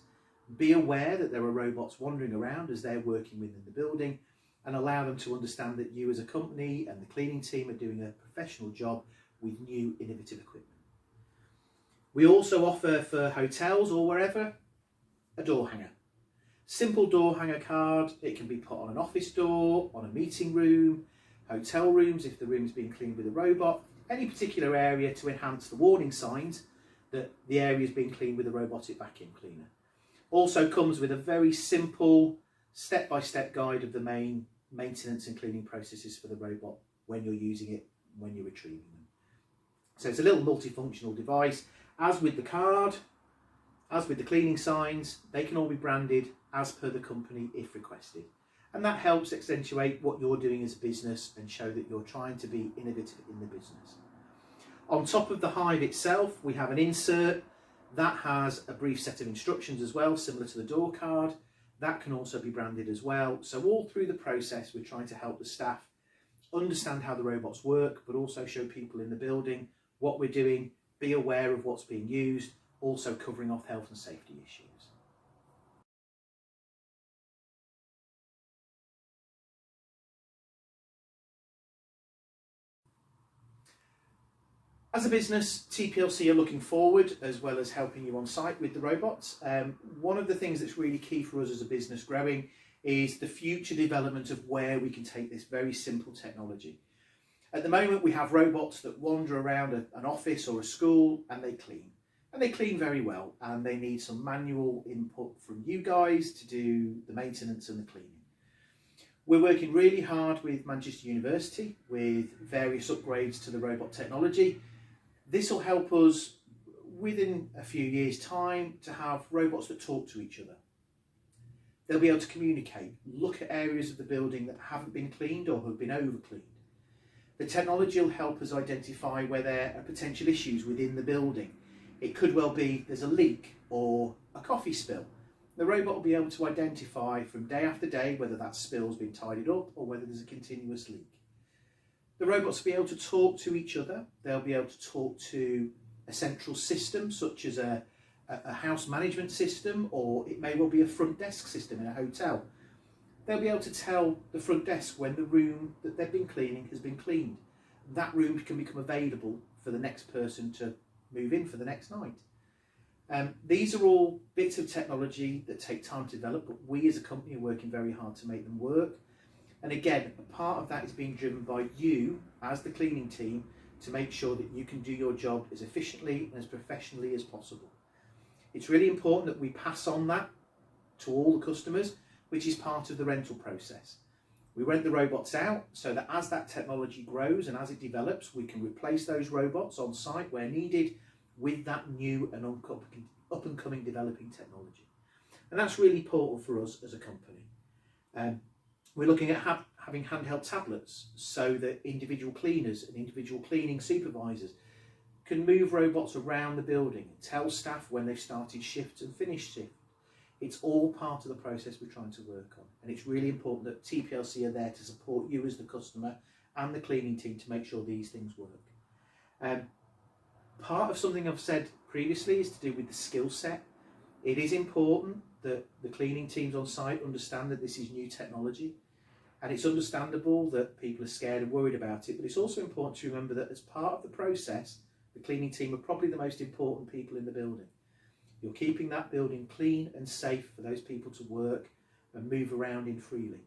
be aware that there are robots wandering around as they're working within the building, and allow them to understand that you as a company and the cleaning team are doing a professional job with new innovative equipment. We also offer for hotels or wherever a door hanger. Simple door hanger card. It can be put on an office door, on a meeting room, hotel rooms if the room's being cleaned with a robot, any particular area to enhance the warning signs that the area is being cleaned with a robotic vacuum cleaner. Also comes with a very simple step-by-step guide of the main maintenance and cleaning processes for the robot when you're using it, when you're retrieving them. So it's a little multifunctional device. As with the card, as with the cleaning signs, they can all be branded as per the company if requested. And that helps accentuate what you're doing as a business and show that you're trying to be innovative in the business. On top of the Hive itself, we have an insert that has a brief set of instructions as well, similar to the door card. That can also be branded as well. So all through the process, we're trying to help the staff understand how the robots work, but also show people in the building what we're doing, be aware of what's being used, also covering off health and safety issues. As a business, TPLC are looking forward as well as helping you on site with the robots. One of the things that's really key for us as a business growing is the future development of where we can take this very simple technology. At the moment, we have robots that wander around an office or a school and they clean. And they clean very well, and they need some manual input from you guys to do the maintenance and the cleaning. We're working really hard with Manchester University with various upgrades to the robot technology. This will help us within a few years' time to have robots that talk to each other. They'll be able to communicate, look at areas of the building that haven't been cleaned or have been over-cleaned. The technology will help us identify where there are potential issues within the building. It could well be there's a leak or a coffee spill. The robot will be able to identify from day after day whether that spill's been tidied up or whether there's a continuous leak. The robots will be able to talk to each other. They'll be able to talk to a central system such as a house management system, or it may well be a front desk system in a hotel. They'll be able to tell the front desk when the room that they've been cleaning has been cleaned. That room can become available for the next person to move in for the next night. These are all bits of technology that take time to develop, but we as a company are working very hard to make them work. And again, a part of that is being driven by you as the cleaning team to make sure that you can do your job as efficiently and as professionally as possible. It's really important that we pass on that to all the customers, which is part of the rental process. We rent the robots out so that as that technology grows and as it develops, we can replace those robots on site where needed with that new and up and coming developing technology. And that's really important for us as a company. We're looking at having handheld tablets so that individual cleaners and individual cleaning supervisors can move robots around the building and tell staff when they've started shifts and finished shifts. It's all part of the process we're trying to work on. And it's really important that TPLC are there to support you as the customer and the cleaning team to make sure these things work. Part of something I've said previously is to do with the skill set. It is important that the cleaning teams on site understand that this is new technology, and it's understandable that people are scared and worried about it, but it's also important to remember that as part of the process, the cleaning team are probably the most important people in the building. You're keeping that building clean and safe for those people to work and move around in freely.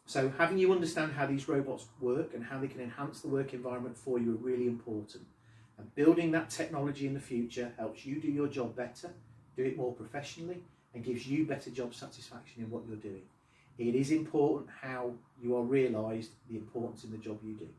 So having you understand how these robots work and how they can enhance the work environment for you are really important. And building that technology in the future helps you do your job better, do it more professionally, and gives you better job satisfaction in what you're doing. It is important how you are realised the importance in the job you do.